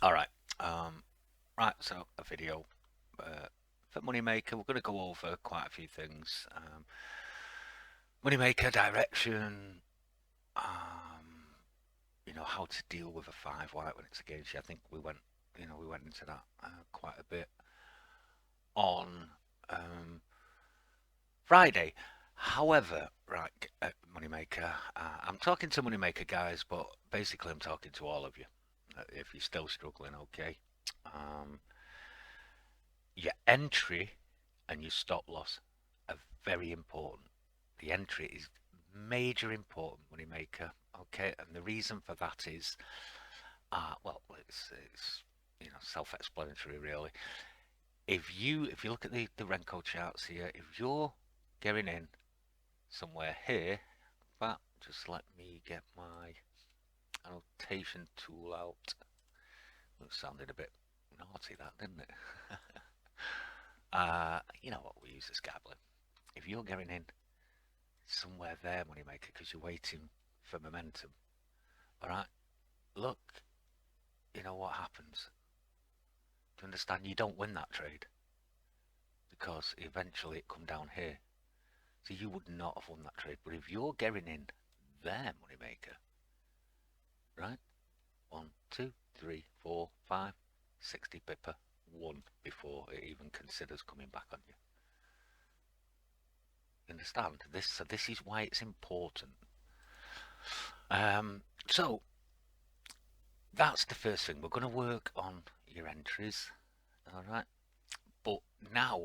All right. Right. So a video for Moneymaker. We're going to go over quite a few things. Moneymaker direction. Um, how to deal with a five white when it's against you. I think we went into that quite a bit on um, Friday. However, right, Moneymaker. I'm talking to Moneymaker guys, but basically I'm talking to all of you. If you're still struggling, okay. Um, your entry and your stop loss are very important. The entry is major important, Moneymaker. Okay, and the reason for that is, well, it's self-explanatory really. If you look at the Renko charts here, if you're getting in somewhere here, but just let me get my annotation tool out. It sounded a bit naughty, that didn't it? You know what, we use this gambling. If you're getting in somewhere there, Moneymaker, because you're waiting for momentum, all right, look, you know what happens. Do you understand? You don't win that trade because eventually it come down here. So you would not have won that trade. But if you're getting in there, Moneymaker, right? 1, 2, 3, 4, 5, 60 pipper, 1 before it even considers coming back on you. You understand? So this is why it's important. So that's the first thing. We're going to work on your entries, all right? But now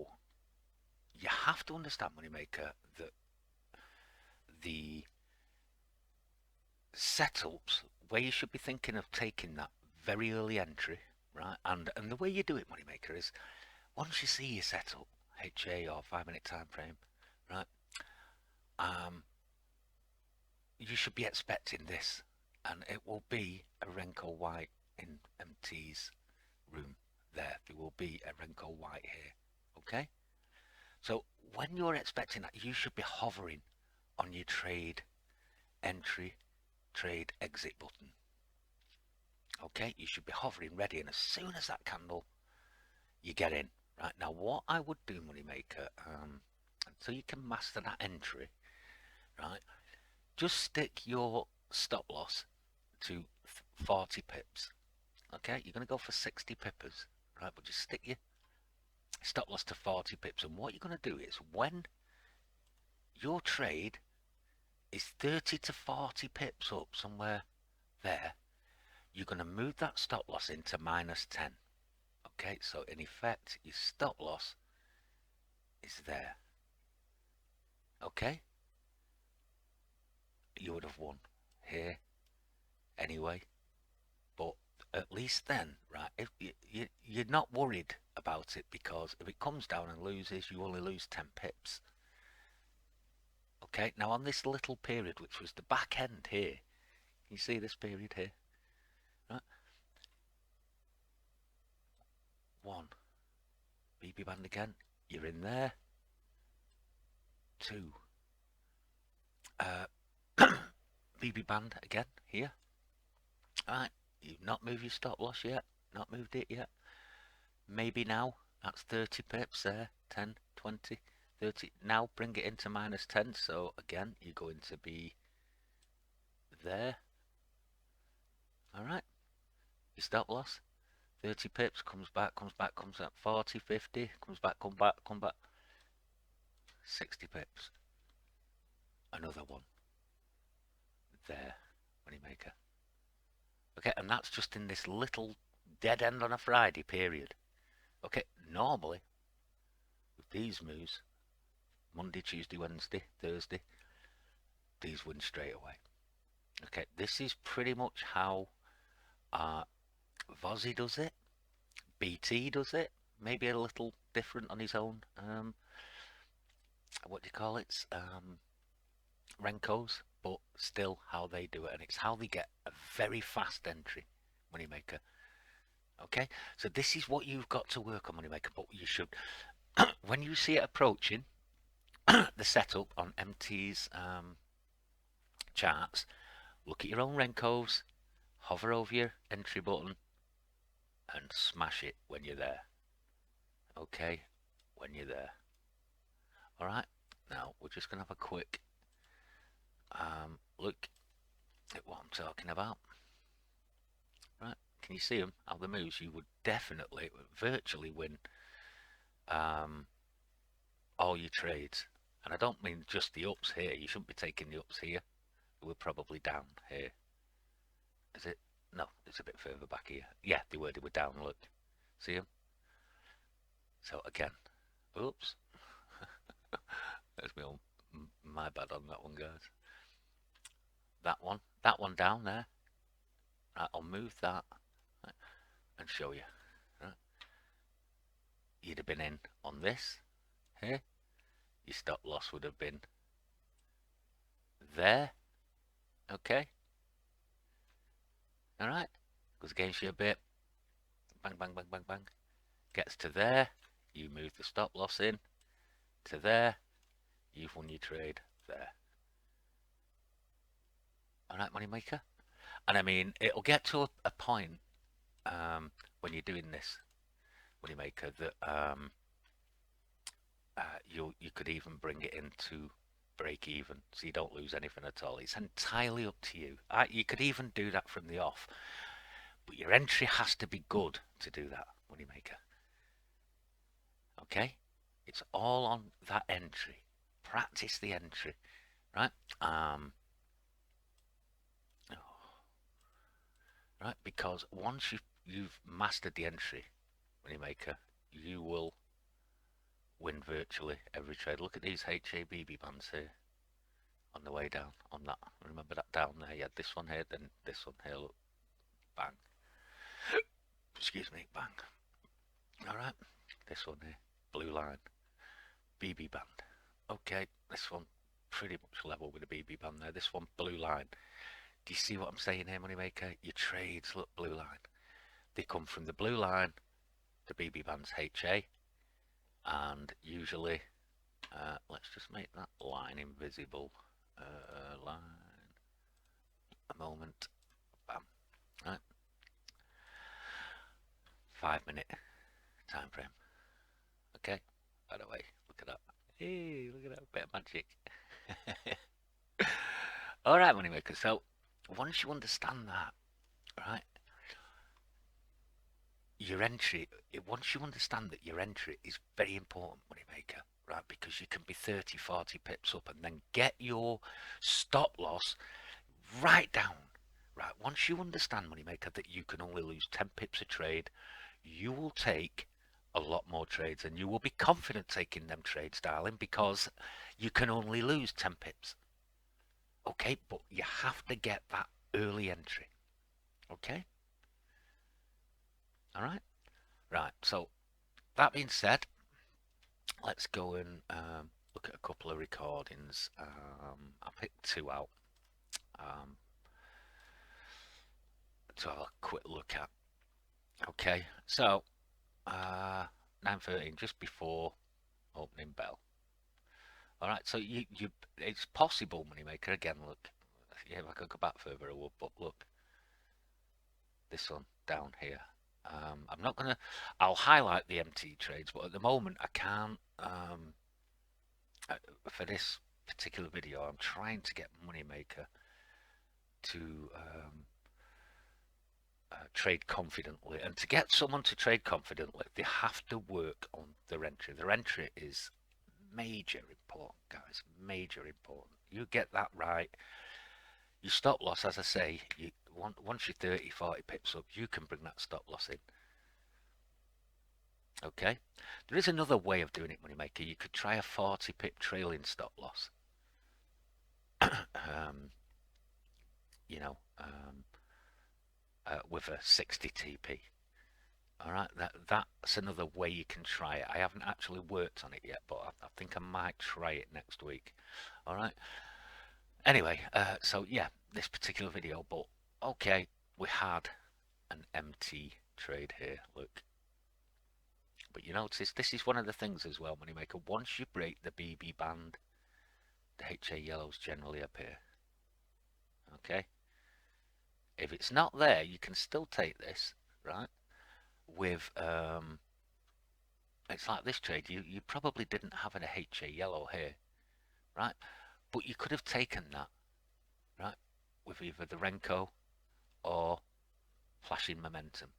you have to understand, Moneymaker, that the setups where you should be thinking of taking that very early entry, right? And the way you do it, Moneymaker, is once you see your setup, HA or 5 minute time frame, right? Um, you should be expecting this, and it will be a Renko white in MT's room. There will be a Renko white here, okay? So when you're expecting that, you should be hovering on your trade entry, trade exit button. Okay, you should be hovering ready, and as soon as that candle, you get in. Right now, what I would do, Moneymaker, so you can master that entry, right? Just stick your stop loss to 40 pips. Okay, you're going to go for 60 pippers, right? But just stick your stop loss to 40 pips, and what you're going to do is when your trade is 30 to 40 pips up somewhere there, you're going to move that stop loss into -10. Okay, so in effect, your stop loss is there. Okay, you would have won here anyway, but at least then, right, if you're not worried about it, because if it comes down and loses, you only lose 10 pips. Okay, now on this little period, which was the back end here, you see this period here, right? 1, BB band again, you're in there. 2, BB band again here. Alright, you've not moved your stop loss yet, not moved it yet. Maybe now, that's 30 pips there, 10, 20, 30. Now bring it into -10, so again, you're going to be there. Alright, your stop loss, 30 pips, comes back, comes up 40, 50, comes back, come back. 60 pips. Another one. There, Moneymaker. Okay, and that's just in this little dead end on a Friday period. Okay, normally, with these moves, Monday, Tuesday, Wednesday, Thursday, these win straight away. Okay, this is pretty much how Vozzy does it. BT does it. Maybe a little different on his own. What do you call it? Renkos, but still how they do it, and it's how they get a very fast entry, Moneymaker. Okay, so this is what you've got to work on, Moneymaker. But you should, when you see it approaching, the setup on MT's charts, look at your own Renkos, hover over your entry button, and smash it when you're there. Okay, when you're there. All right. Now we're just gonna have a quick look at what I'm talking about. Right? Can you see them? How the moves? You would definitely, virtually win um, all your trades. And I don't mean just the ups here. You shouldn't be taking the ups here. We're probably down here. Is it? No, it's a bit further back here. Yeah, they were down. Look, see them? So again, oops, there's my bad on that one, guys. That one down there. Right, I'll move that and show you. Right. You'd have been in on this here. Your stop loss would have been there. Okay. All right. Goes against you a bit. Bang, bang, bang, bang, bang. Gets to there. You move the stop loss in to there. You've won your trade there. All right, moneymaker. And I mean, it'll get to a point when you're doing this, moneymaker, that you could even bring it into break even, so you don't lose anything at all. It's entirely up to you. You could even do that from the off, but your entry has to be good to do that, moneymaker. Okay, it's all on that entry. Practice the entry, right? Right, because once you've mastered the entry, moneymaker, you will win virtually every trade. Look at these HABB bands here on the way down on that. Remember that down there? You had this one here, then this one here. Look, bang. Excuse me, bang. All right, this one here, blue line, BB band. Okay, this one pretty much level with the BB band there. This one blue line. Do you see what I'm saying here, moneymaker? Your trades look blue line. They come from the blue line, the BB band's HA, and usually, let's just make that line invisible. Line, a moment, bam, right, 5 minute time frame. Okay, by the way, look at that. Hey, look at that bit of magic. All right, moneymaker. So once you understand that, right, your entry. Once you understand that your entry is very important, moneymaker, right, because you can be 30, 40 pips up, and then get your stop loss right down. Right, once you understand, moneymaker, that you can only lose 10 pips a trade, you will take a lot more trades, and you will be confident taking them trades, darling, because you can only lose 10 pips. Okay, but you have to get that early entry. Okay? All right? Right, so that being said, let's go and look at a couple of recordings. I picked two out to have a quick look at. Okay, so 9:13, just before opening bell. All right, so it's possible, moneymaker. Again, look, yeah, if I could go back further, I would, but look, this one down here. I'm not gonna. I'll highlight the MT trades, but at the moment I can't. For this particular video, I'm trying to get moneymaker to trade confidently, and to get someone to trade confidently, they have to work on their entry. Their entry is major important, guys. Major important. You get that right. Your stop loss, as I say, once you're 30, 40 pips up, you can bring that stop loss in. Okay. There is another way of doing it, moneymaker. You could try a 40 pip trailing stop loss. You know, with a 60 TP. All right, that's another way you can try it. I haven't actually worked on it yet, but I think I might try it next week. All right. Anyway, so yeah, this particular video, but okay, we had an MT trade here. Look, but you notice this is one of the things as well, moneymaker. Once you break the BB band, the HA yellows generally appear. Okay. If it's not there, you can still take this, right? with it's like this trade. You probably didn't have an HA yellow here, right? But you could have taken that, right, with either the Renko or flashing momentum,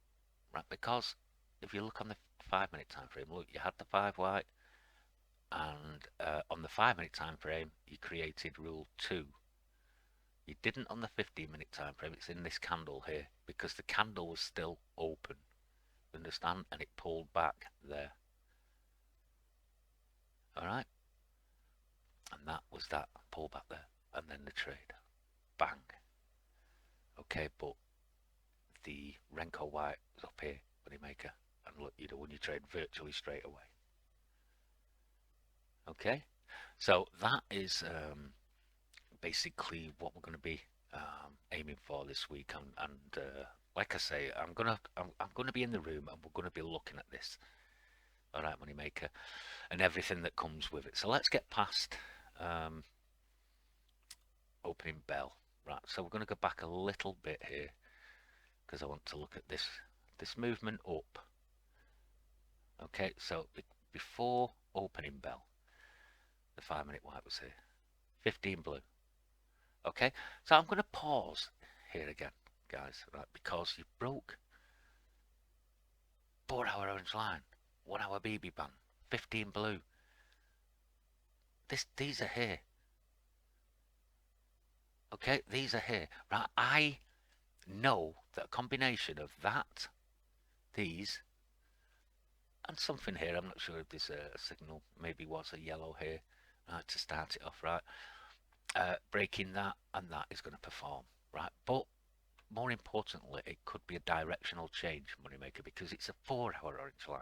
right? Because if you look on the 5 minute time frame, look, you had the 5 white, and on the 5 minute time frame, you created rule 2. You didn't on the 15 minute time frame. It's in this candle here because the candle was still open. Understand? And it pulled back there. All right, and that was that pullback there, and then the trade, bang. Okay, but the Renko white is up here, moneymaker, and look, you know, when you trade virtually straight away. Okay, so that is basically what we're going to be aiming for this week, and like I say, I'm gonna be in the room, and we're going to be looking at this. All right, moneymaker, and everything that comes with it. So let's get past opening bell. Right, so we're going to go back a little bit here because I want to look at this movement up. Okay, so before opening bell, the 5 minute white was here, 15 blue. Okay, so I'm going to pause here again, guys, right, because you broke 4 hour orange line, 1 hour BB band, 15 blue. These are here. Okay, these are here. Right, I know that a combination of that, these, and something here, I'm not sure if there's a signal, maybe was a yellow here, right, to start it off, right? Breaking that and that is going to perform, right? But more importantly, it could be a directional change, moneymaker, because it's a 4 hour orange line.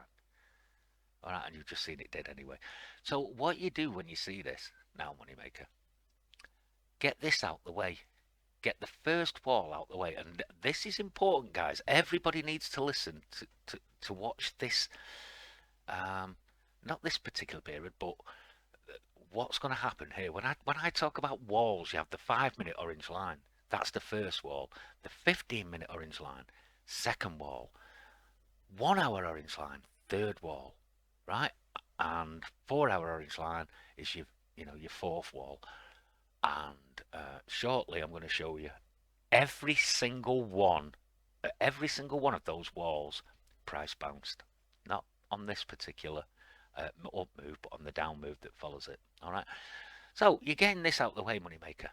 All right, and you've just seen it did anyway. So what you do when you see this now, moneymaker, get this out the way. Get the first wall out the way, and this is important, guys. Everybody needs to listen to watch this. Not this particular period, but what's going to happen here. When I talk about walls, you have the 5 minute orange line. That's the first wall. The 15 minute orange line, second wall. 1 hour orange line, third wall, right? And 4 hour orange line is your fourth wall. And shortly, I'm going to show you every single one of those walls price bounced. Not on this particular up move, but on the down move that follows it. All right. So you're getting this out of the way, moneymaker.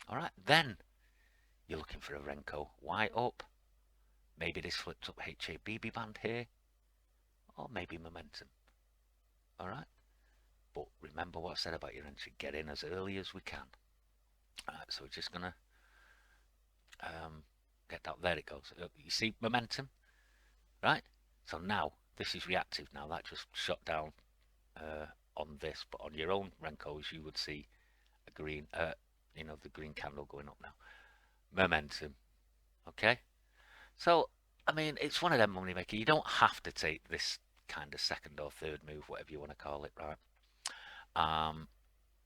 All right. Then you're looking for a Renko white up. Maybe this flips up HABB band here, or maybe momentum. All right. But remember what I said about your entry. Get in as early as we can. All right. So we're just gonna get that. There it goes. You see momentum, right? So now this is reactive. Now that just shot down on this, but on your own Renkos you would see a green, the green candle going up now. Momentum. Okay. So I mean, it's one of them, moneymaker. You don't have to take this kind of second or third move, whatever you want to call it, right?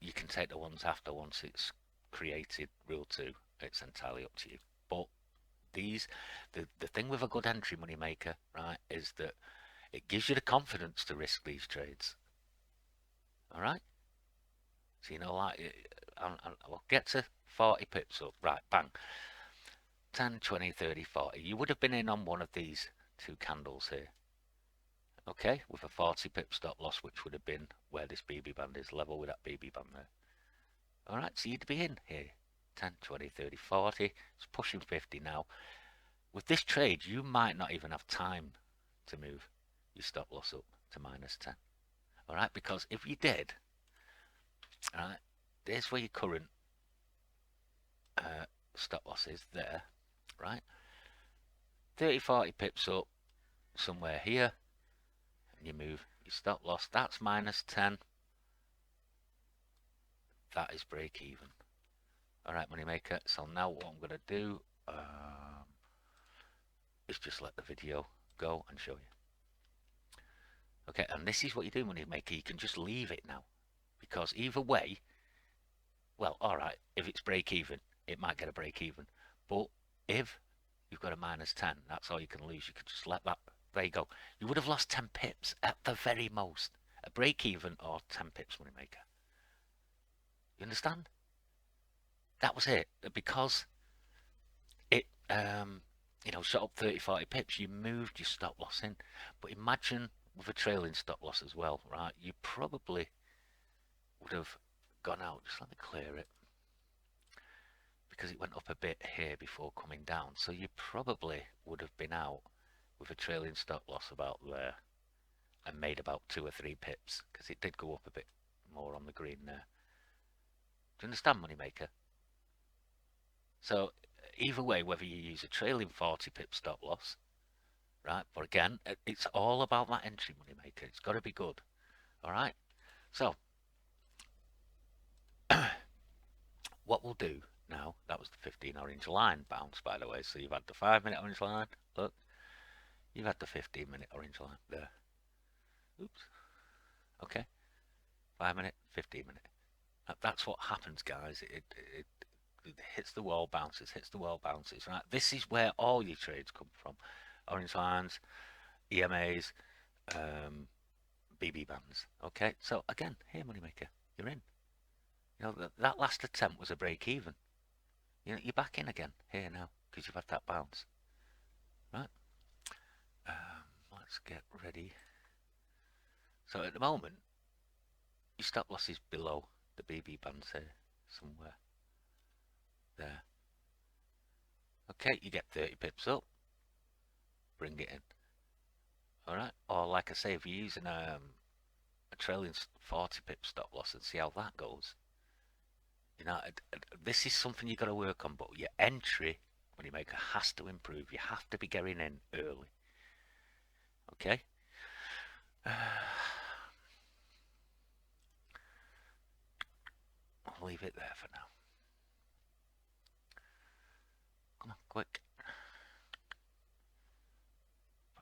You can take the ones after once it's created rule 2. It's entirely up to you. But the thing with a good entry, moneymaker, right, is that it gives you the confidence to risk these trades. All right. So I'll get to 40 pips up. Right, bang. 10, 20, 30, 40. You would have been in on one of these 2 candles here. Okay, with a 40 pip stop loss, which would have been where this BB band is, level with that BB band there. All right, so you'd be in here. 10, 20, 30, 40. It's pushing 50 now. With this trade, you might not even have time to move your stop loss up to -10. All right, because if you did, all right, there's where your current stop loss is there, right? 30, 40 pips up somewhere here, and you move your stop loss. That's -10. That is break even. All right, moneymaker. So now what I'm going to do is just let the video go and show you. Okay, and this is what you do, moneymaker. You can just leave it now, because either way, well, all right, if it's break even, it might get a break even. But if you've got a -10, that's all you can lose. You can just let that there you go. You would have lost 10 pips at the very most. A break even or 10 pips money maker. You understand? That was it. Because it, shot up 30, 40 pips, you moved your stop loss in. But imagine with a trailing stop loss as well, right? You probably would have gone out. Just let me clear it. Because it went up a bit here before coming down. So you probably would have been out with a trailing stop loss about there and made about 2 or 3 pips because it did go up a bit more on the green there. Do you understand, Moneymaker? So either way, whether you use a trailing 40 pip stop loss, right? But again, it's all about that entry, Moneymaker. It's got to be good. All right. So what we'll do now, that was the 15 orange line bounce, by the way. So you've had the 5-minute orange line. Look, you've had the 15-minute orange line there. Oops. Okay. 5-minute, 15-minute. That's what happens, guys. It hits the wall, bounces, hits the wall, bounces. Right. This is where all your trades come from. Orange lines, EMAs, BB bands. Okay. So again, here, Moneymaker, you're in. You know that last attempt was a break even. You're back in again here now because you've had that bounce. Right. Let's get ready. So at the moment, your stop loss is below the BB bands here somewhere. There. Okay, you get 30 pips up. Bring it in. Alright, or like I say, if you're using a trailing 40 pip stop loss and see how that goes. This is something you got to work on, but your entry, Moneymaker, has to improve. You have to be getting in early. Okay? I'll leave it there for now. Come on, quick.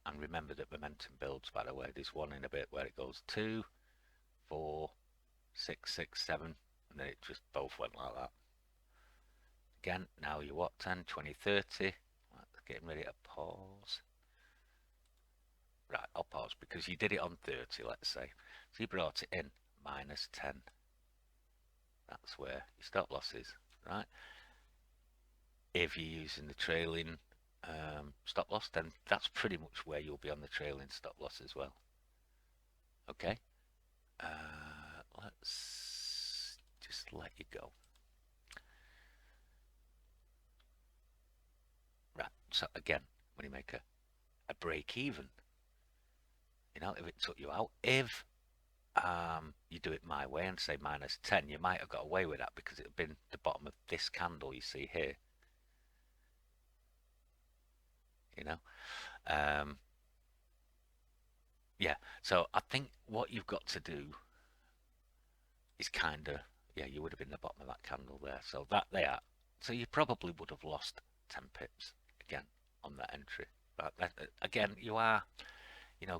And remember that momentum builds, by the way. There's one in a bit where it goes 2, 4, 6, 6, 7, and then it just both went like that. Again, now you're what, 10, 20, 30. Getting ready to pause. Right, I'll pause because you did it on 30, let's say. So you brought it in, minus 10. That's where your stop loss is, right? If you're using the trailing stop loss, then that's pretty much where you'll be on the trailing stop loss as well. Okay? Let's just let you go. Right, so again, Moneymaker, a break even. If it took you out, if you do it my way and say minus 10, you might have got away with that because it would have been the bottom of this candle you see here. Yeah, so I think what you've got to do is kind of, yeah, you would have been the bottom of that candle there. So that there, so you probably would have lost 10 pips again on that entry. But again, you are,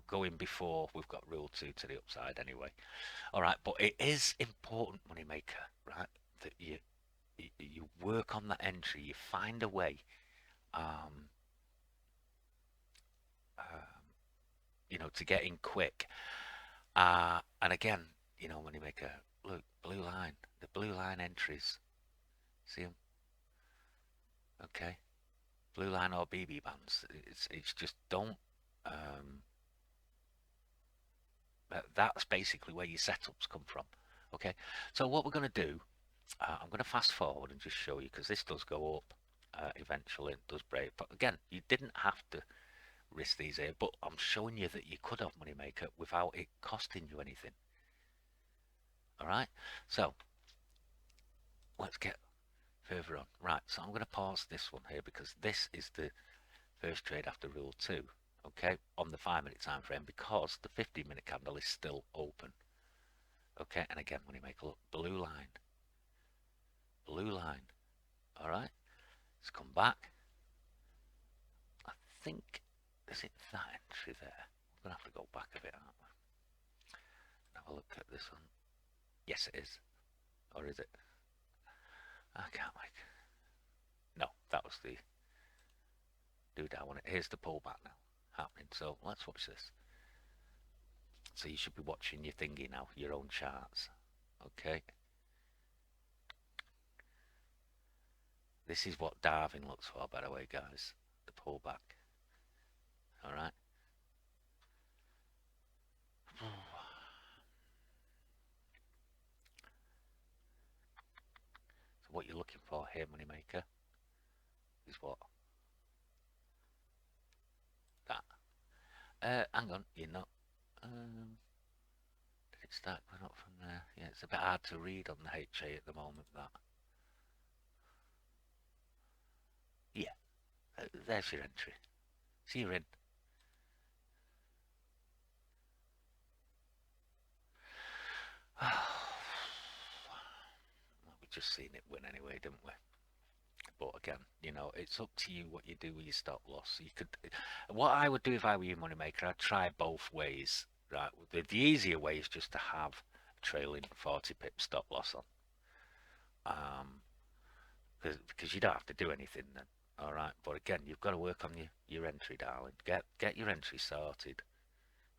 going before we've got rule 2 to the upside anyway. All right, but it is important, Moneymaker, right, that you work on that entry, you find a way, to get in quick. And again, Moneymaker, look, blue line, the blue line entries, see them? Okay, blue line or BB bands. It's just don't. That's basically where your setups come from. Okay, so what we're going to do, I'm going to fast forward and just show you because this does go up eventually. It does break, but again, you didn't have to risk these here, but I'm showing you that you could have, Moneymaker, without it costing you anything. All right, so let's get further on. Right, so I'm going to pause this one here because this is the first trade after rule 2, okay, on the 5-minute time frame because the 15-minute candle is still open. Okay, and again, Moneymaker, look, blue line. All right, let's come back. I think, is it that entry there? We're going to have to go back a bit, aren't we? Have a look at this one. Yes, it is. Or is it? I can't no, that was the do down one. Here's the pullback now. happening. So let's watch this. So you should be watching your thingy now, your own charts. Okay. This is what Darwin looks for, by the way, guys. The pullback. All right. So what you're looking for here, moneymaker, is what? That. Hang on, you're not. Did it start going up from there? Yeah, it's a bit hard to read on the HA at the moment. That. Yeah. There's your entry. See, you're in. Well, we just seen it win anyway, didn't we? But again, it's up to you what you do with your stop loss. You could, what I would do if I were you, moneymaker, I'd try both ways. Right, the easier way is just to have a trailing 40 pip stop loss on, because you don't have to do anything then. All right, but again, you've got to work on your entry, darling. Get your entry sorted.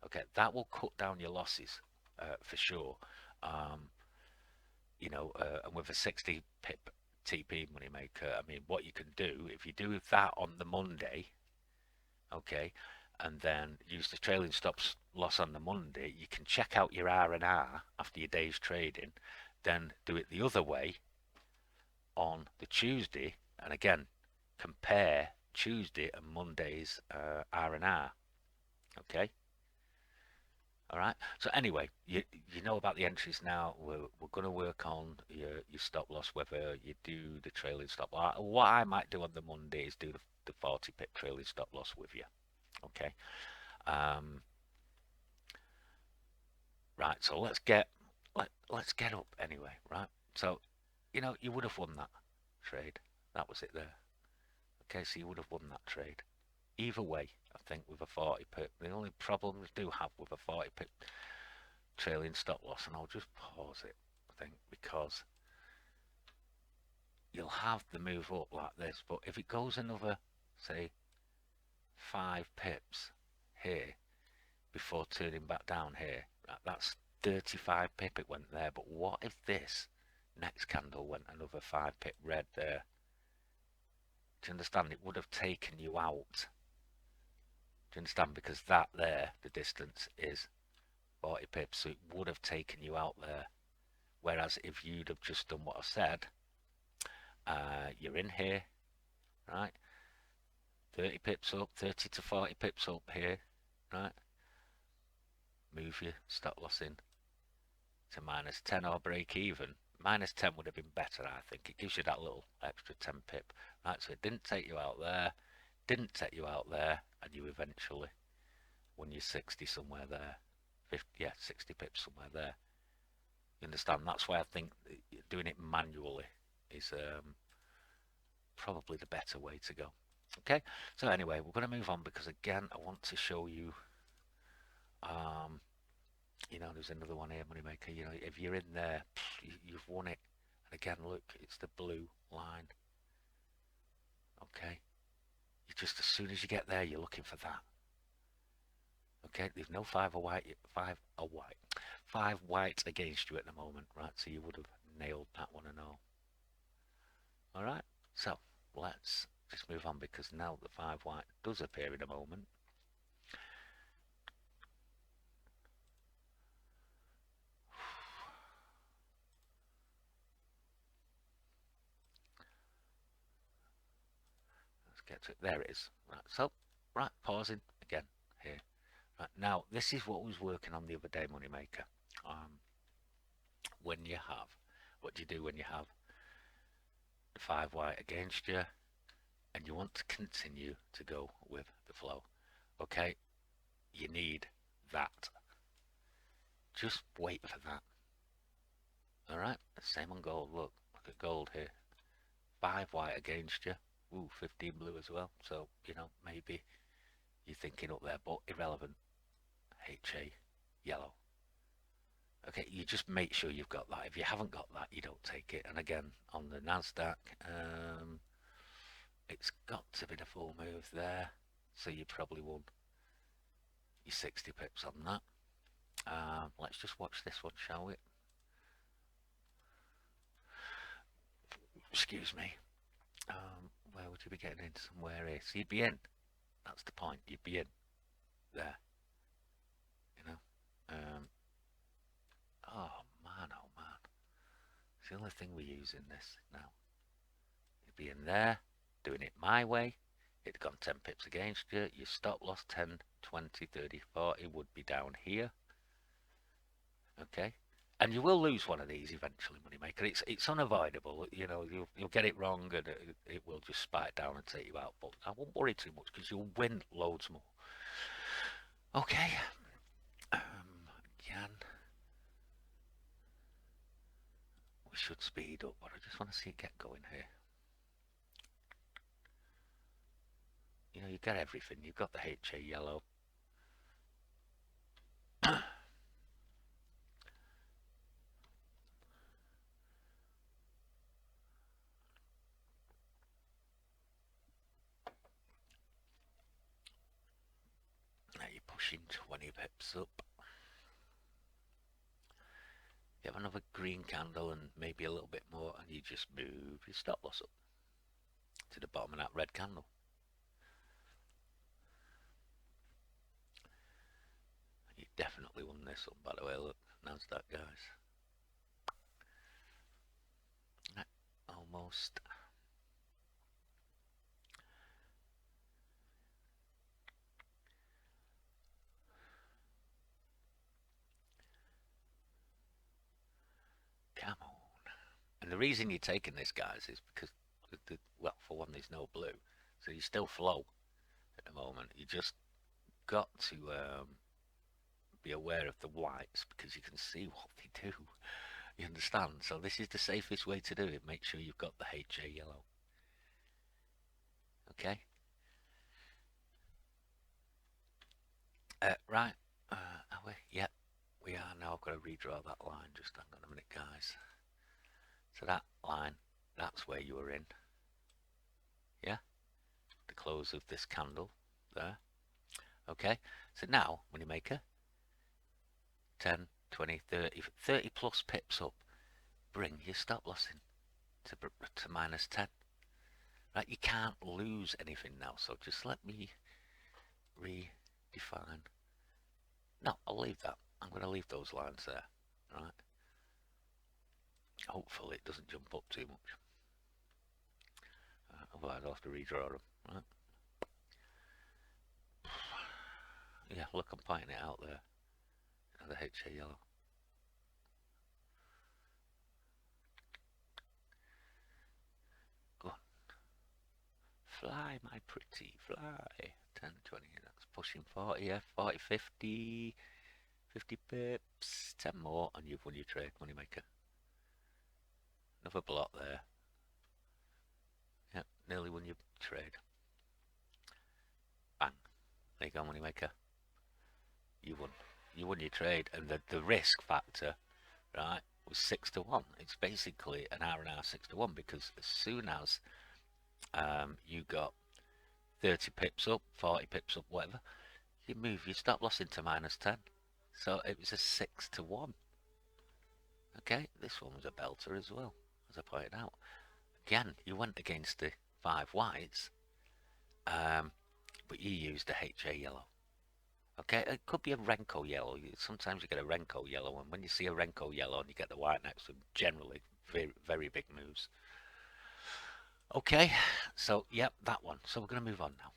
Okay, that will cut down your losses for sure. Um, and with a 60 pip TP moneymaker, I mean, what you can do if you do that on the Monday, okay, and then use the trailing stops loss on the Monday, you can check out your R&R after your day's trading, then do it the other way on the Tuesday, and again, compare Tuesday and Monday's R&R, okay? All right. So anyway, you know about the entries now. We're going to work on your stop loss, whether you do the trailing stop loss. What I might do on the Monday is do the 40 pip trailing stop loss with you. Okay. Um, right. So let's get up anyway. Right. So you would have won that trade. That was it there. Okay. So you would have won that trade. Either way, I think with a 40 pip. The only problem we do have with a 40 pip trailing stop loss, and I'll just pause it, I think, because you'll have the move up like this, but if it goes another, say, 5 pips here before turning back down here, that's 35 pip it went there. But what if this next candle went another 5 pip red there? Do you understand? It would have taken you out. Do you understand? Because that there, the distance is 40 pips, so it would have taken you out there. Whereas if you'd have just done what I said, you're in here, right? 30 pips up, 30 to 40 pips up here, right? Move your stop loss in to -10 or break even. -10 would have been better, I think. It gives you that little extra 10 pip, right? So it didn't take you out there, didn't take you out there, and you eventually won your 60 somewhere there. 50, yeah, 60 pips somewhere there. You understand? That's why I think doing it manually is probably the better way to go. Okay, so anyway, we're going to move on because again, I want to show you, there's another one here, moneymaker. If you're in there, you've won it. And again, look, it's the blue line. Okay, you just as soon as you get there, you're looking for that. Okay, there's no five white against you at the moment, right? So you would have nailed that one and all. All right, so let's just move on because now the 5 white does appear in a moment. Let's get to it. There it is. Right, so, right, pausing again here. Right, now, this is what was working on the other day, moneymaker. When you have, what do you do when you have the 5 white against you and you want to continue to go with the flow? Okay, you need that. Just wait for that. All right, same on gold. Look at gold here. 5 white against you. Ooh, 15 blue as well. So, maybe you're thinking up there, but irrelevant. HA, yellow. Okay, you just make sure you've got that. If you haven't got that, you don't take it. And again, on the NASDAQ, it's got to be the full move there. So you probably won. 60 pips on that. Let's just watch this one, shall we? Excuse me. Where would you be getting in? Somewhere here. So you'd be in. That's the point. You'd be in there. You know. Oh man, oh man. It's the only thing we use in this now. You'd be in there, doing it my way. It'd gone 10 pips against you. Your stop loss 10, 20, 30, 40 would be down here. Okay. And you will lose one of these eventually, Moneymaker. It's unavoidable. You know, you'll get it wrong and it will just spike down and take you out. But I won't worry too much because you'll win loads more. Okay. Again, we should speed up, but I just want to see it get going here. You know, you got everything. You've got the HA yellow. Now you're pushing 20 pips up. You have another green candle and maybe a little bit more, and you just move your stop loss up to the bottom of that red candle. You definitely won this one, by the way. Look, NASDAQ, guys. Almost. Come on. And the reason you're taking this, guys, is because, well, for one, there's no blue. So you still flow at the moment. You just got to be aware of the whites because you can see what they do. You understand? So this is the safest way to do it. Make sure you've got the HA yellow. Okay? Right. Are we? Yep. We are now. I've got to redraw that line. Just hang on a minute, guys. So that line, that's where you were in. Yeah? The close of this candle there. Okay? So now, Moneymaker, 10, 20, 30, 30 plus pips up. Bring your stop loss in to minus 10. Right? You can't lose anything now. So just let me redefine. No, I'll leave that. I'm going to leave those lines there. Right? Hopefully it doesn't jump up too much. Otherwise I'll have to redraw them. Right? Yeah, look, I'm pointing it out there. The HA yellow. Go on. Fly, my pretty, fly. 10, 20, that's pushing 40, yeah, 40, 50, 50 pips, 10 more, and you've won your trade, Moneymaker. Another block there. Yep, nearly won your trade. Bang. There you go, Moneymaker. You won. You won your trade, and the risk factor, right, was 6 to 1. It's basically an hour and a half, 6 to 1, because as soon as you got 30 pips up, 40 pips up, whatever, you move your stop loss into minus 10. So it was a 6 to 1. Okay, this one was a belter as well, as I pointed out. Again, you went against the 5 whites, but you used the HA yellow. Okay, it could be a Renko yellow. Sometimes you get a Renko yellow, and when you see a Renko yellow and you get the white next to them, generally very, very big moves. Okay, so yep, that one. So we're going to move on now,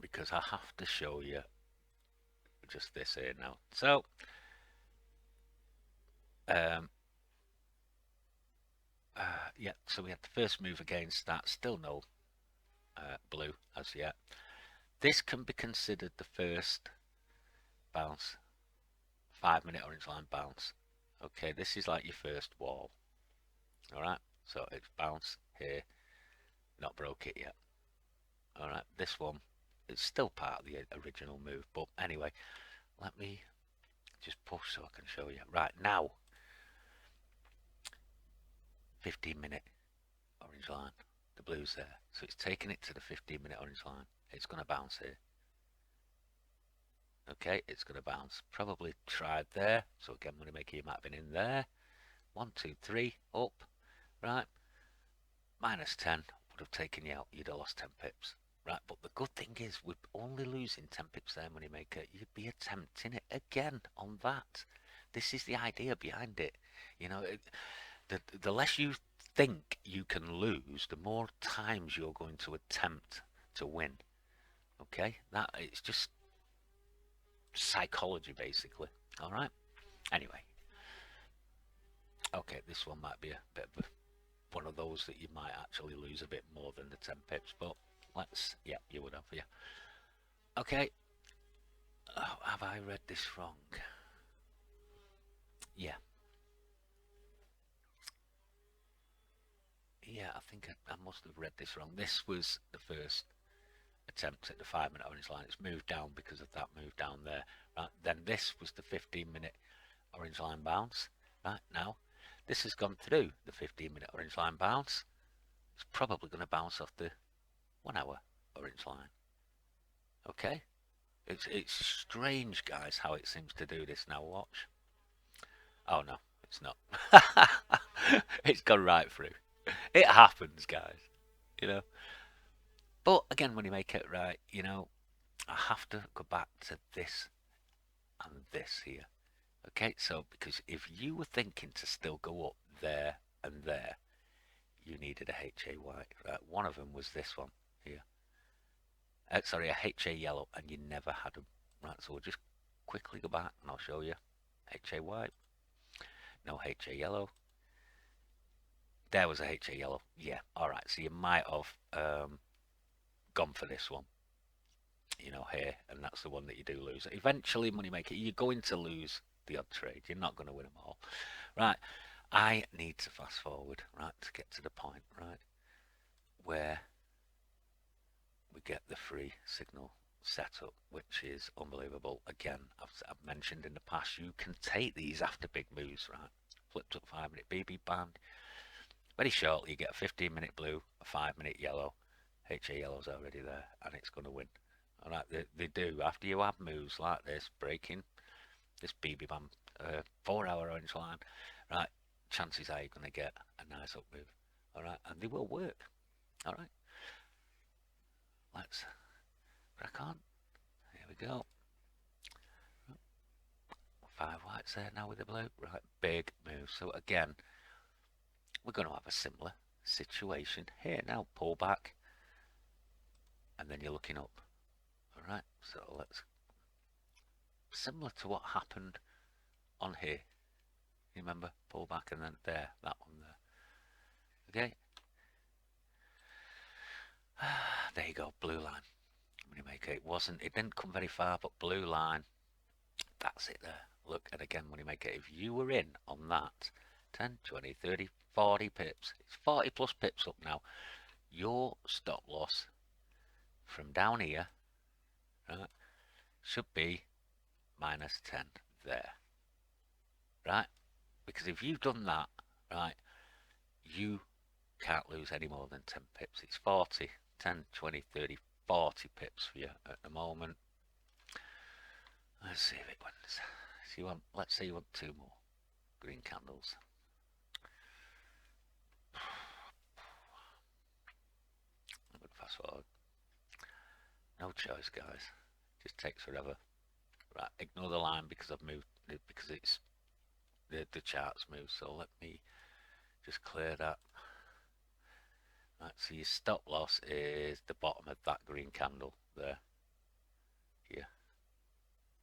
because I have to show you just this here now. So yeah, so we had the first move against that, still no blue as yet. This can be considered the first bounce, 5-minute orange line bounce. Okay, this is like your first wall. Alright, so it's bounce here, not broke it yet. Alright, this one, it's still part of the original move, but anyway, let me just push so I can show you. Right, now, 15-minute orange line. The blue's there. So it's taking it to the 15-minute orange line. It's going to bounce here. Okay, it's going to bounce. Probably tried there. So again, money maker, you might have been in there. 1, 2, 3, up. Right, minus 10 would have taken you out. You'd have lost 10 pips. Right, but the good thing is we're only losing 10 pips there, money maker. You'd be attempting it again on that. This is the idea behind it. You know, the less you think you can lose, the more times you're going to attempt to win. Okay, that it's just psychology basically. All right. Anyway, okay, this one might be a bit of one of those that you might actually lose a bit more than the 10 pips, but let's, yeah, you would have, yeah. Okay, oh, have I read this wrong? Yeah. Yeah, I think I must have read this wrong. This was the first attempt at the 5-minute orange line. It's moved down because of that move down there. Right, then this was the 15-minute orange line bounce. Right, now this has gone through the 15-minute orange line bounce. It's probably going to bounce off the 1-hour orange line. Okay, it's strange, guys, how it seems to do this. Now watch. Oh no, it's not. It's gone right through. It happens, guys. You know. But again, when you make it right, you know, I have to go back to this and this here. Okay, so because if you were thinking to still go up there and there, you needed a HA white. Right? One of them was this one here. Sorry, a HA yellow, and you never had them. Right, so we'll just quickly go back and I'll show you. HA white, no HA yellow. There was a HA yellow. Yeah, all right. So you might have gone for this one, you know, here, and that's the one that you do lose. Eventually, moneymaker, you're going to lose the odd trade. You're not going to win them all. Right, I need to fast forward, right, to get to the point, right, where we get the free signal setup, which is unbelievable. Again, I've mentioned in the past, you can take these after big moves, right? Flipped up 5-minute BB band. Very shortly, you get a 15-minute blue, a 5-minute yellow. HA yellow's already there, and it's going to win. All right, they do. After you have moves like this, breaking this BB band, 4-hour orange line, right, chances are you're going to get a nice up move. All right, and they will work. All right, let's crack on. Here we go. 5 whites there now with the blue. Right, big move. So again, we're going to have a similar situation here. Now pull back, and then you're looking up. All right, so let's, similar to what happened on here. You remember, pull back and then there, that one there. Okay. There you go, blue line. Moneymaker. It didn't come very far, but blue line. That's it there. Look, and again, moneymaker, if you were in on that 10, 20, 30, 40 pips, it's 40 plus pips up now. Your stop loss from down here, right, should be minus 10 there. Right? Because if you've done that, right, you can't lose any more than 10 pips. It's 40, 10, 20, 30, 40 pips for you at the moment. Let's see if it wins. So you want, let's say you want 2 more green candles. I'm going to fast forward. No choice, guys. Just takes forever. Right, ignore the line because I've moved, because it's the charts moved. So let me just clear that. Right, so your stop loss is the bottom of that green candle there. Here.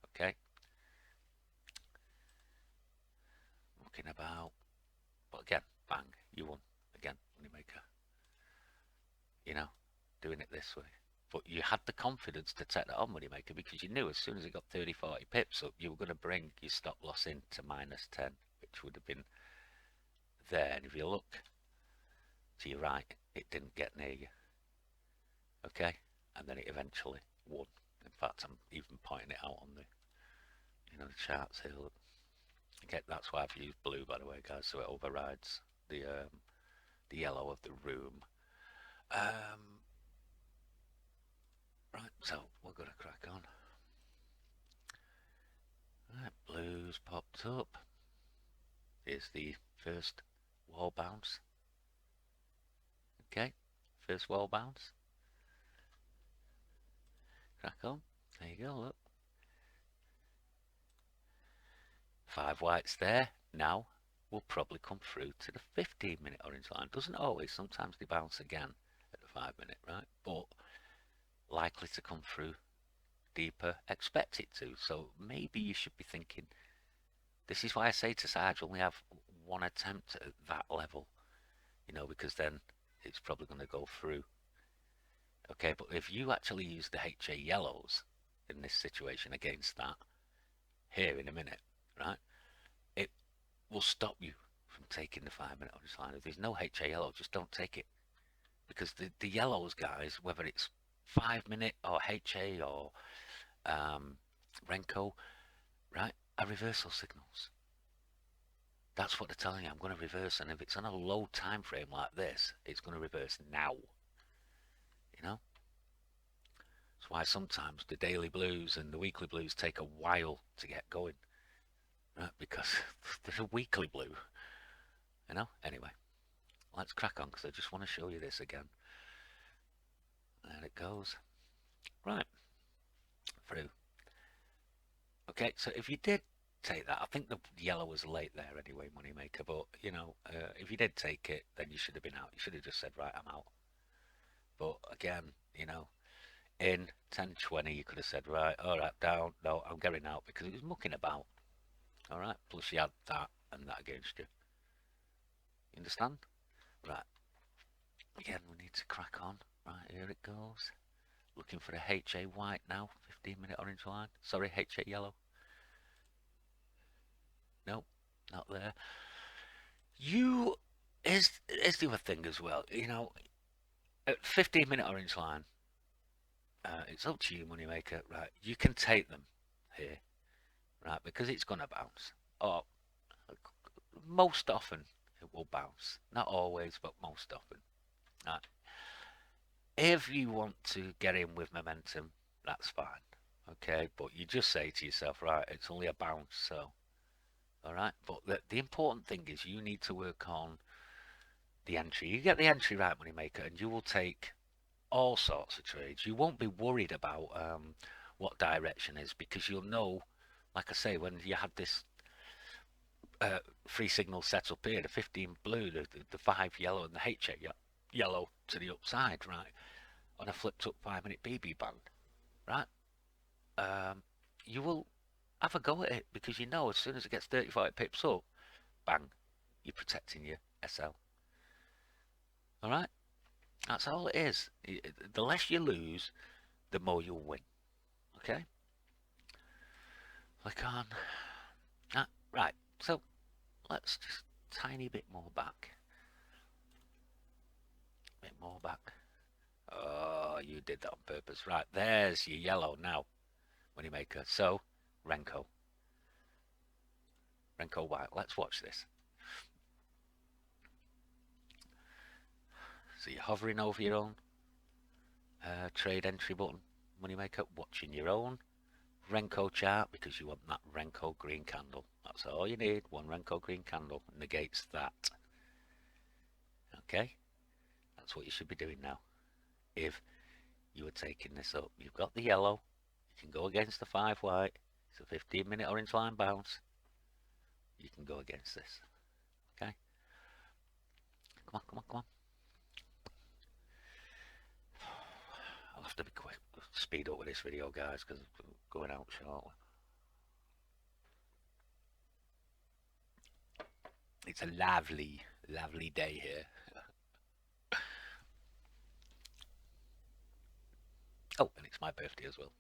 Okay. Looking about. But again, bang, you won. Again, moneymaker. You know, doing it this way. But you had the confidence to take that on, moneymaker, because you knew as soon as it got 30, 40 pips up, you were going to bring your stop loss in to minus 10, which would have been there. And if you look to your right, it didn't get near you. Okay? And then it eventually won. In fact, I'm even pointing it out on the, you know, the charts here. Look. Okay, that's why I've used blue, by the way, guys, so it overrides the yellow of the room. Right, so we're going to crack on. It's up. Here's the first wall bounce. Okay, first wall bounce. Crack on. There you go, look. 5 whites there. Now we'll probably come through to the 15-minute orange line. Doesn't always, sometimes they bounce again at the 5-minute, right? But likely to come through deeper, expect it to. So maybe you should be thinking, this is why I say to Sarge, only have one attempt at that level, because then it's probably going to go through. Okay, but if you actually use the HA yellows in this situation against that, here in a minute, right, it will stop you from taking the 5-minute orange line. If there's no HA yellow, just don't take it. Because the yellows, guys, whether it's 5-minute or HA or Renko, right, are reversal signals. That's what they're telling you. I'm going to reverse, and if it's on a low time frame like this, it's going to reverse now. That's why sometimes the daily blues and the weekly blues take a while to get going, right? Because there's a weekly blue, Anyway, let's crack on, because I just want to show you this again. There it goes. Right, through. Okay, so if you did take that, I think the yellow was late there anyway, Moneymaker, but, if you did take it, then you should have been out. You should have just said, right, I'm out. But again, in 10-20, you could have said, right, all right, down, no, I'm getting out, because it was mucking about. All right, plus you had that and that against you. You understand? Right. Again, we need to crack on. Right, here it goes. Looking for a HA white now. 15-minute orange line. Sorry, HA yellow. Nope, not there. Is the other thing as well. At 15-minute orange line, it's up to you, Moneymaker. Right, you can take them here, right, because it's gonna bounce. Or most often it will bounce. Not always, but most often. Right. If you want to get in with momentum, that's fine. Okay, but you just say to yourself, right, it's only a bounce, so all right. But the important thing is you need to work on the entry. You get the entry right, Moneymaker, and you will take all sorts of trades. You won't be worried about what direction is, because you'll know, like I say, when you had this free signal set up here, the 15 blue, the 5 yellow, and the HA yellow to the upside, right, on a flipped up 5-minute BB band, right, you will have a go at it, because as soon as it gets 35 pips up, bang, you're protecting your SL. All right, that's all it is. The less you lose, the more you'll win. Okay, click on that. Right, so let's just tiny bit more back. Bit more back. Oh, you did that on purpose. Right, there's your yellow now, Moneymaker. So, Renko. Renko white. Let's watch this. So you're hovering over your own trade entry button, Moneymaker, watching your own Renko chart, because you want that Renko green candle. That's all you need. One Renko green candle negates that. Okay, that's what you should be doing now. If you were taking this up, you've got the yellow, you can go against the 5 white. It's a 15-minute orange line bounce. You can go against this. Okay, come on, come on, come on. I'll have to be quick, speed up with this video, guys, because I'm going out shortly. It's a lovely, lovely day here. Oh, and it's my birthday as well.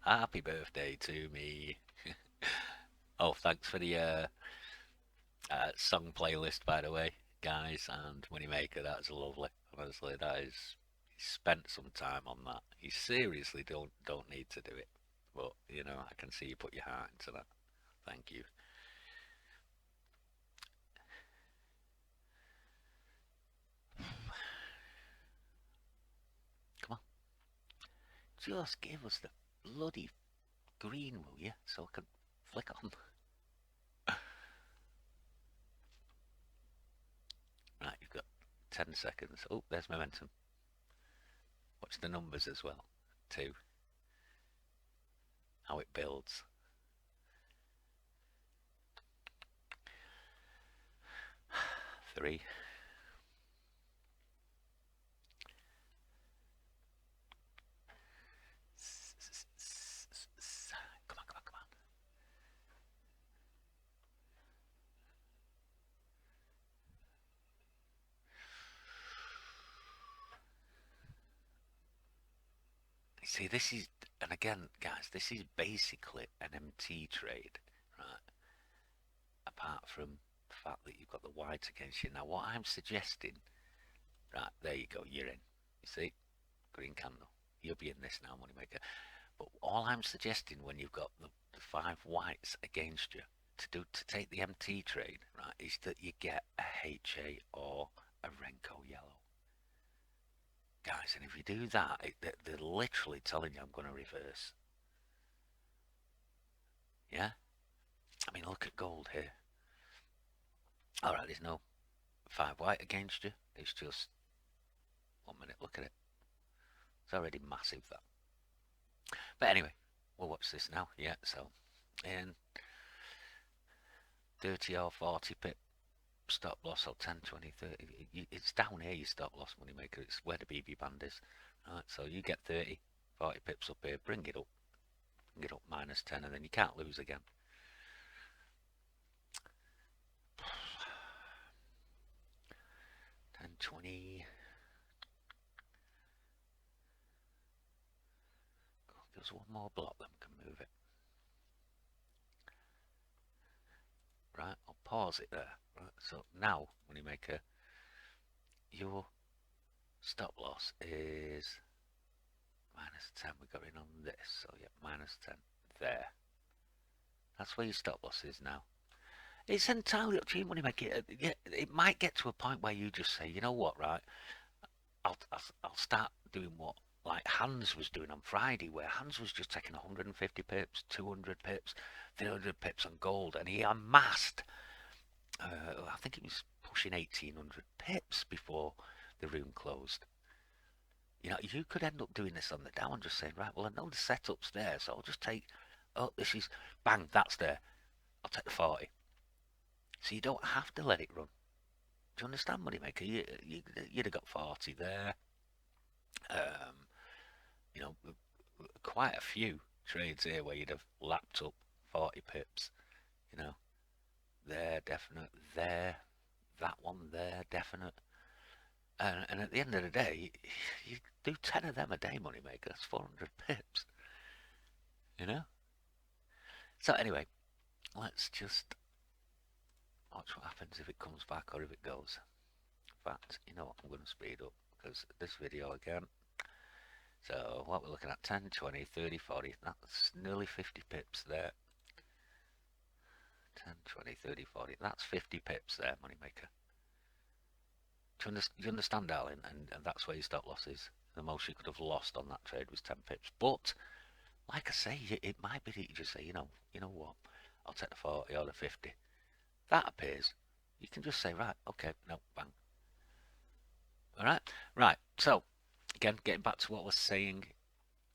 Happy birthday to me. Oh, thanks for the song playlist, by the way, guys, and Moneymaker. That's lovely. Honestly, that is. He spent some time on that. You seriously don't need to do it, but I can see you put your heart into that. Thank you. Come on, just give us the bloody green, will you? So I can flick on. 10 seconds. Oh, there's momentum. Watch the numbers as well, too. How it builds. Three. Come on, come on, come on. See, this is, and again, guys, this is basically an MT trade, right? Apart from the fact that you've got the white against you. Now, what I'm suggesting, right, there you go, you're in. You see, green candle. You'll be in this now, moneymaker. But all I'm suggesting when you've got the 5 whites against you to take the MT trade, right, is that you get a HA or a Renko yellow. Guys, and if you do that, they're literally telling you I'm going to reverse. Yeah? I mean, look at gold here. Alright, there's no 5 white against you. It's just, 1 minute, look at it. It's already massive, that. But anyway, we'll watch this now. Yeah, so, in 30 or 40 pip stop loss, or 10, 20, 30. It's down here, your stop loss, moneymaker. It's where the BB band is. Right, so you get 30, 40 pips up here, bring it up minus 10, and then you can't lose again. And 20. There's one more block, then we can move it. Right, I'll pause it there. Right, so now, moneymaker, your stop loss is minus 10. We got in on this, so yeah, minus 10 there. That's where your stop loss is now. It's entirely up to you, moneymaker. It might get to a point where you just say, you know what, right? I'll start doing what like Hans was doing on Friday, where Hans was just taking 150 pips, 200 pips, 300 pips on gold, and he amassed, I think he was pushing 1800 pips before the room closed. You know, you could end up doing this on the down and just saying, right, well, I know the setup's there, so I'll just take, oh, this is, bang, that's there. I'll take the 40. So you don't have to let it run. Do you understand, moneymaker? You'd have got 40 there. You know, quite a few trades here where you'd have lapped up 40 pips. You know, there, definite. There, that one there, definite. And at the end of the day, you do 10 of them a day, moneymaker. That's 400 pips. You know? So anyway, let's just watch what happens if it comes back or if it goes. In fact, you know what? I'm going to speed up because this video again. So what we're looking at, 10, 20, 30, 40. That's nearly 50 pips there. 10, 20, 30, 40. That's 50 pips there, moneymaker. Do you understand, darling? And that's where your stop loss is. The most you could have lost on that trade was 10 pips. But, like I say, it might be that you just say, you know what? I'll take the 40 or the 50. That appears. You can just say, right, okay, no, bang. Alright? Right, so, again, getting back to what I was saying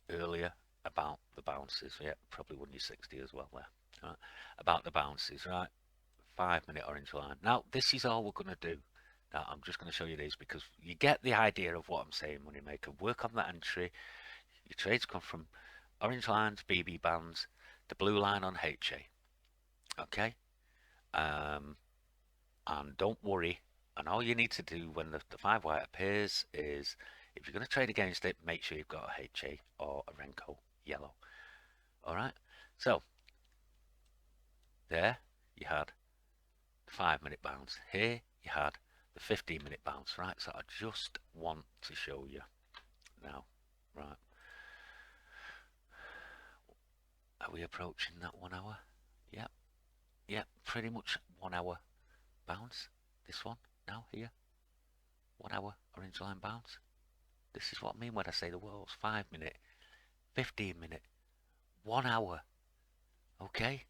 earlier about the bounces. Yeah, probably won you 60 as well there. Right? About the bounces, right? 5 minute orange line. Now, this is all we're going to do. Now, I'm just going to show you these because you get the idea of what I'm saying, moneymaker. Work on that entry. Your trades come from orange lines, BB bands, the blue line on HA. Okay? And don't worry. And all you need to do when the 5 white appears is, if you're going to trade against it, make sure you've got a HA or a Renko yellow. Alright? So, there you had the 5 minute bounce. Here you had the 15-minute bounce, right? So I just want to show you now, right? Are we approaching that 1 hour? Yep, yep, pretty much 1 hour bounce. This one now here, 1 hour orange line bounce. This is what I mean when I say the world's 5 minute, 15-minute, 1 hour. Okay,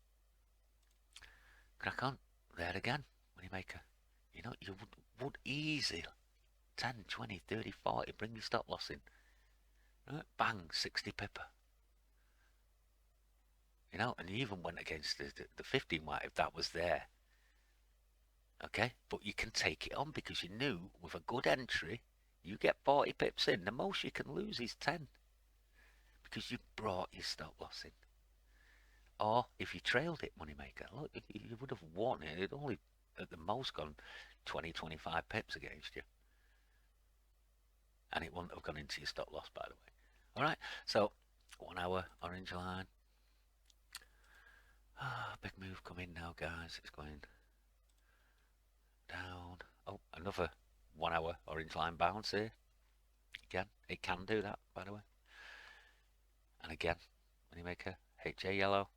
crack on. There again, moneymaker. You know, you would easily 10, 20, 30, 40. Bring your stop loss in. Right? Bang, 60 pipper. You know, and you even went against the 15 white if that was there. Okay, but you can take it on because you knew with a good entry, you get 40 pips in. The most you can lose is 10 because you brought your stop loss in. Or if you trailed it, moneymaker, look, you would have won it. It'd only at the most gone 20, 25 pips against you. And it wouldn't have gone into your stop loss, by the way. All right, so 1 hour orange line. Big move coming now, guys. It's going down. Oh, another 1 hour orange line bounce here. Again, it can do that, by the way. And again, moneymaker, HA yellow,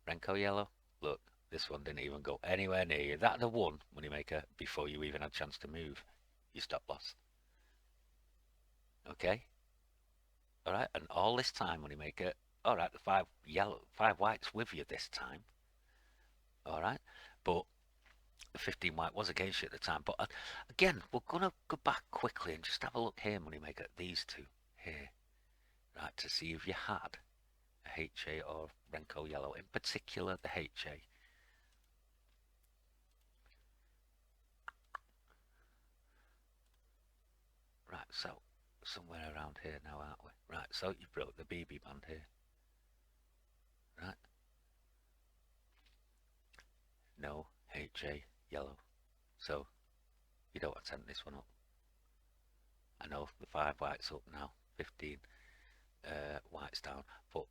Renko yellow. Look, this one didn't even go anywhere near you. That'd have won, moneymaker, before you even had a chance to move your stop loss. Okay? Alright, and all this time, moneymaker, alright, the five whites with you this time. Alright, but the 15 white was against you at the time. But again, we're going to go back quickly and just have a look here, moneymaker, at these two here. Right, to see if you had a HA or Renko yellow, in particular the HA. Right, so somewhere around here now, aren't we? Right, so you broke the BB band here. Right. No HA yellow. So you don't attempt this one up. I know the 5 whites up now, 15 whites down, but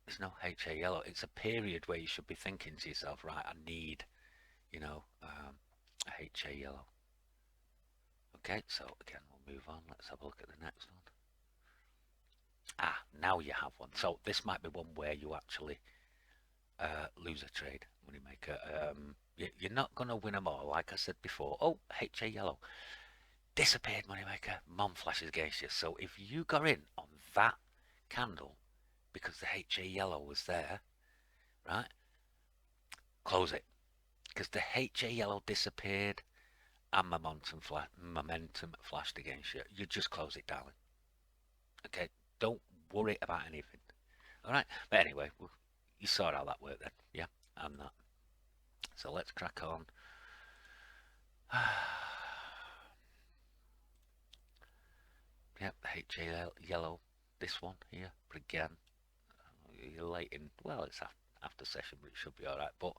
there's no HA yellow. It's a period where you should be thinking to yourself, right, I need, you know, a HA yellow. Okay, so again, we'll move on. Let's have a look at the next one. Now you have one. So this might be one where you actually lose a trade, moneymaker. You're not going to win them all, like I said before. Oh, HA yellow. Disappeared, moneymaker. Mom flashes against you. So if you got in on that candle because the HA yellow was there, right, close it. Because the HA yellow disappeared and momentum flashed against you. You just close it, darling. Okay, don't worry about anything. All right, but anyway, you saw how that worked then, yeah, and that. So let's crack on. Yep, HA yellow, this one here, but again, you're late in, well, it's after session, but it should be all right. But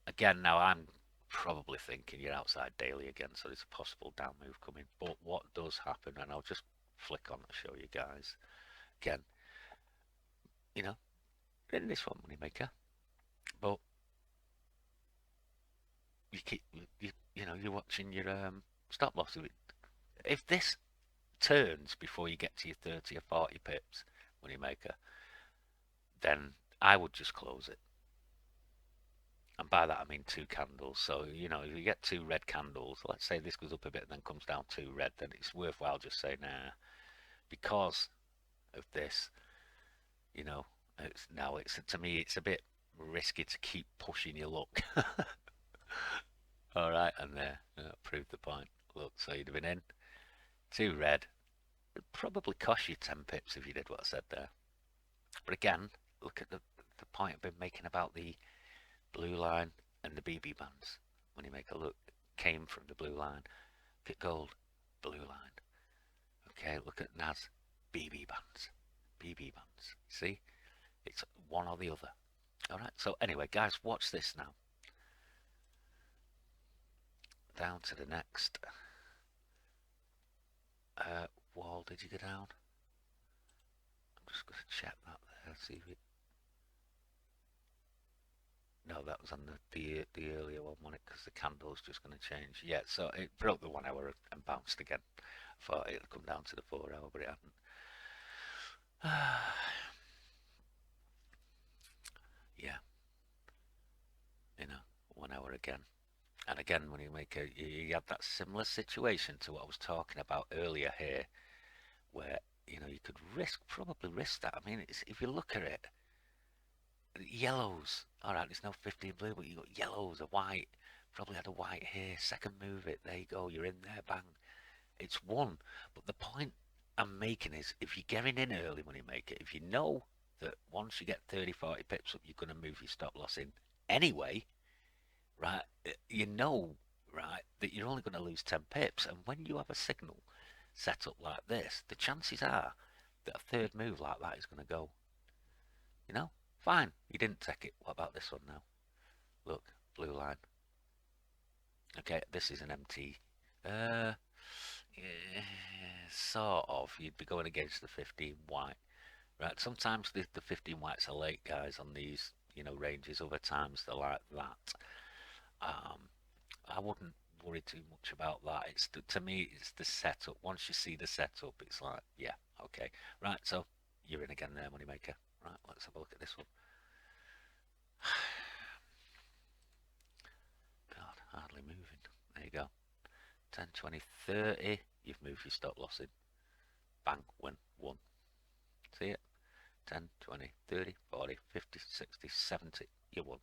again, now I'm probably thinking you're outside daily again, so there's a possible down move coming. But what does happen, and I'll just flick on to show you guys again, you know, in this one, moneymaker, but you keep, you know, you're watching your stop loss. If this turns before you get to your 30 or 40 pips, moneymaker, then I would just close it. And by that I mean 2 candles. So, you know, if you get 2 red candles, let's say this goes up a bit and then comes down 2 red, then it's worthwhile just saying, nah, because of this, you know, it's to me, it's a bit risky to keep pushing your luck. All right, and there, proved the point. Look, so you'd have been in 2 red. It'd probably cost you 10 pips if you did what I said there. But again, look at the point I've been making about the blue line and the BB bands. When you make a look, came from the blue line. Look at gold, blue line. Okay, look at NAS, BB bands. BB bands. See? It's one or the other. Alright, so anyway, guys, watch this now. Down to the next wall. Did you go down? I'm just going to check that there, see if it... No, that was on the earlier one, wasn't it? Because the candle's just going to change. Yeah, so it broke the 1 hour and bounced again. Thought it'd come down to the 4 hour, but it hadn't. Yeah, you know, 1 hour again. And again, when you have that similar situation to what I was talking about earlier here, where, you know, you could probably risk that. I mean, if you look at it, yellows, all right, there's no 15 blue, but you got yellows, a white, probably had a white here, second move it, there you go, you're in there, bang. It's one. But the point I'm making is, if you're getting in early, money maker, if you know that once you get 30, 40 pips up, you're going to move your stop loss in anyway, right? You know, right, that you're only going to lose 10 pips. And when you have a signal set up like this, the chances are that a third move like that is going to go. You know, fine, you didn't take it. What about this one now? Look, blue line. Okay, this is an MT. Uh, yeah, sort of. You'd be going against the 15 white, right? Sometimes the 15 whites are late, guys, on these, ranges. Other times they're like that. Um, I wouldn't worry too much about that. To me, it's the setup. Once you see the setup, it's like, yeah, okay, right. So you're in again there, moneymaker. Right, let's have a look at this one. God, hardly moving. There you go. 10, 20, 30. You've moved your stop loss in. Bang, win, one. See it? 10, 20, 30, 40, 50, 60, 70. You won.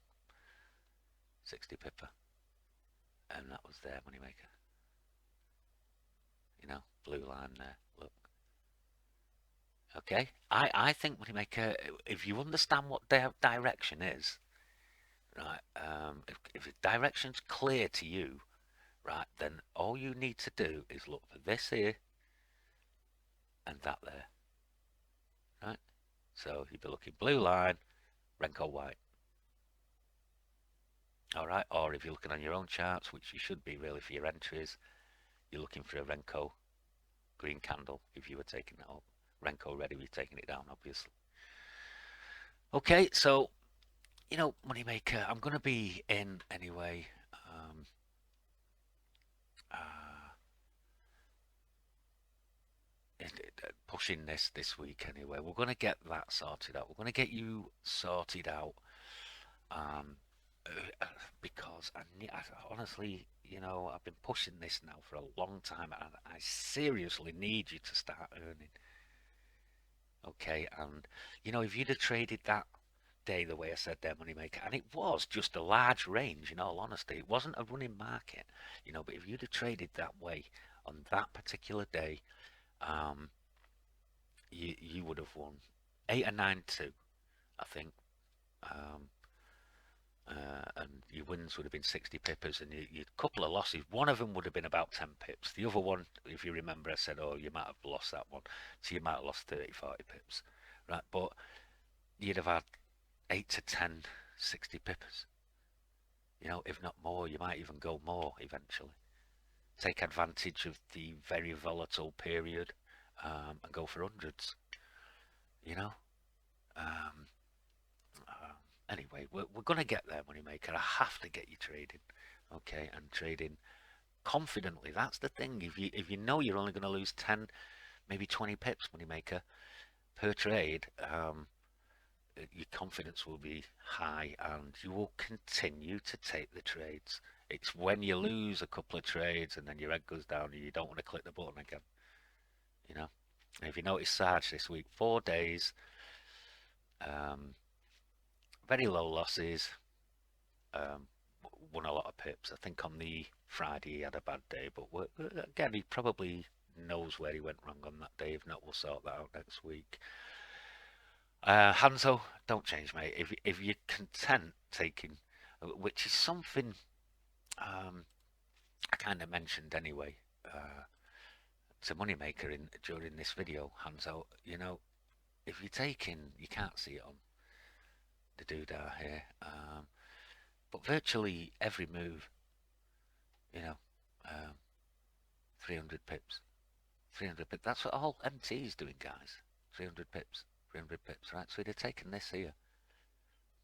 60 pipper. And that was their moneymaker. Blue line there. Look. Okay? I think moneymaker, if you understand what their direction is, right, if the direction's clear to you, right, then all you need to do is look for this here and that there. Right? So you'd be looking blue line, Renko white. Alright, or if you're looking on your own charts, which you should be really for your entries, you're looking for a Renko green candle if you were taking that up. Renko ready, we're taking it down, obviously. Okay, so, moneymaker, I'm going to be in anyway. Uh, Pushing this week anyway. We're going to get that sorted out. We're going to get you sorted out. Um, because I honestly, I've been pushing this now for a long time, and I seriously need you to start earning. Okay, and if you'd have traded that day the way I said there, moneymaker, and it was just a large range, in all honesty, it wasn't a running market, but if you'd have traded that way on that particular day, um, you would have won 8 or 9-2, I think. Um, and your wins would have been 60 pippers, and your couple of losses, one of them would have been about 10 pips. The other one, if you remember, I said, oh, you might have lost that one, so you might have lost 30, 40 pips, right? But you'd have had 8 to 10, 60 pippers, if not more. You might even go more eventually. Take advantage of the very volatile period, and go for hundreds, you know. Um, anyway, we're going to get there, moneymaker. I have to get you trading, okay, and trading confidently. That's the thing. If you know you're only going to lose 10, maybe 20 pips, moneymaker, per trade, your confidence will be high, and you will continue to take the trades. It's when you lose a couple of trades and then your head goes down and you don't want to click the button again. And if you notice Sarge this week, 4 days, um, very low losses, um, won a lot of pips. I think on the Friday he had a bad day, but again, he probably knows where he went wrong on that day. If not, we'll sort that out next week. Hanzo, don't change, mate. If you're content taking, which is something I kind of mentioned anyway, to Moneymaker during this video, Hanzo, if you're taking, you can't see it on the doodah here, but virtually every move, you know, um, 300 pips, 300 pips. That's what all MT is doing, guys. 300 pips, 300 pips, right? So he'd have taken this here.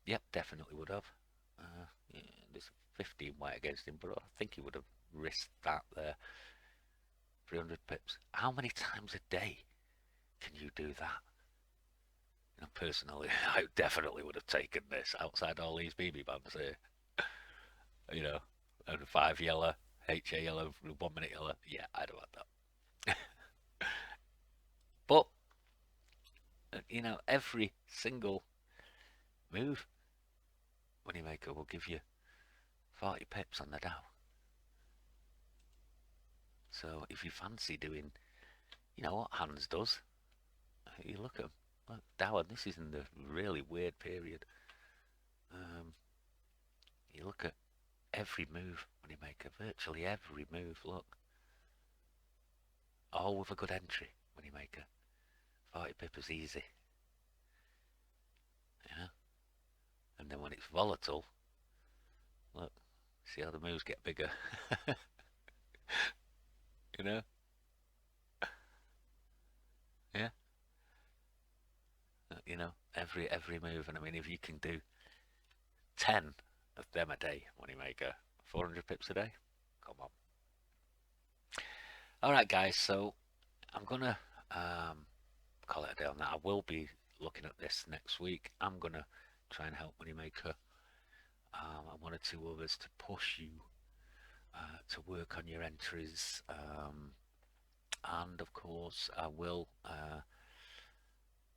Yep, definitely would have. Yeah, there's 15 white against him, but I think he would have risked that there. 300 pips. How many times a day can you do that? Personally, I definitely would have taken this outside all these BB bands here. And 5 yellow, HA yellow, 1 minute yellow. Yeah, I'd have had that. But, every single move, Moneymaker will give you 40 pips on the Dow. So if you fancy doing, you know what Hans does, you look at look, Dow, this is in the really weird period. Um, you look at every move when you make virtually every move. Look, all with a good entry when you make 40 pippers easy. Yeah, and then when it's volatile, look, see how the moves get bigger. you know, yeah, every move. And I mean, if you can do 10 of them a day when you make 400 pips a day, come on. All right, guys. So I'm gonna call it a day on that. I will be looking at this next week. I'm gonna try and help Moneymaker and one or two others to push you to work on your entries. And of course, I will.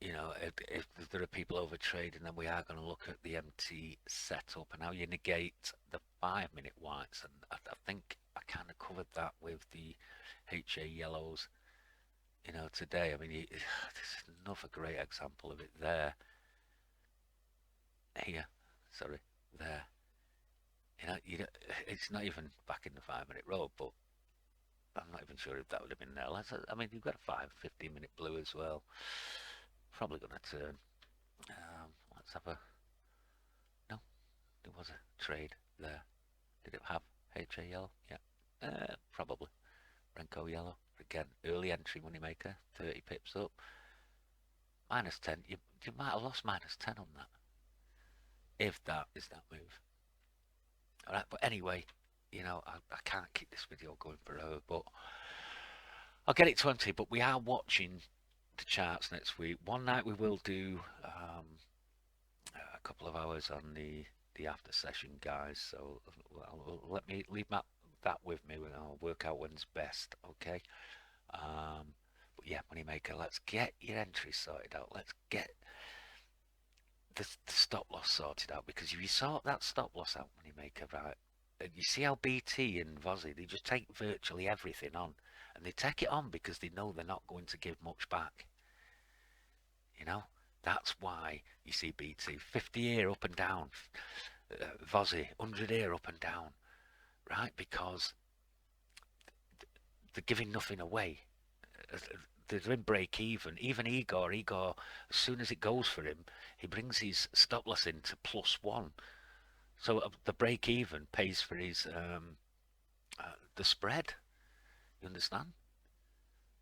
If there are people over trading, then we are going to look at the MT setup and how you negate the 5-minute whites. And I think I kind of covered that with the HA yellows. Today. I mean, there's another great example of it there. Here, sorry, there. It's not even back in the 5-minute row, but I'm not even sure if that would have been there. I mean, you've got a 15-minute blue as well. Probably going to turn. Let's have a. No, there was a trade there. Did it have HA yellow? Yeah, probably. Renko yellow. Again, early entry money maker, 30 pips up. Minus 10. You might have lost minus 10 on that. If that is that move. Alright, but anyway, I can't keep this video going forever, but I'll get it to empty. But we are watching the charts next week. One night we will do a couple of hours on the after session, guys. So let me leave that with me. I'll work out when's best. Okay. But yeah, Moneymaker, let's get your entries sorted out. Let's get the stop loss sorted out, because if you sort that stop loss out, Moneymaker, right, and you see how BT and Vozzy, they just take virtually everything on, and they take it on because they know they're not going to give much back. That's why you see BT 50 here up and down, Vozzy 100 here up and down, right? Because they're giving nothing away. They're in break even. Even Igor, as soon as it goes for him, he brings his stop loss into +1. So the break even pays for his the spread. You understand?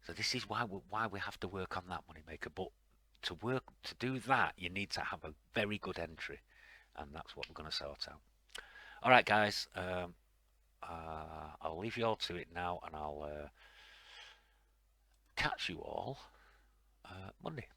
So this is why we have to work on that Moneymaker. But to do that, you need to have a very good entry, and that's what we're going to sort out. All right, guys. I'll leave you all to it now, and I'll catch you all Monday.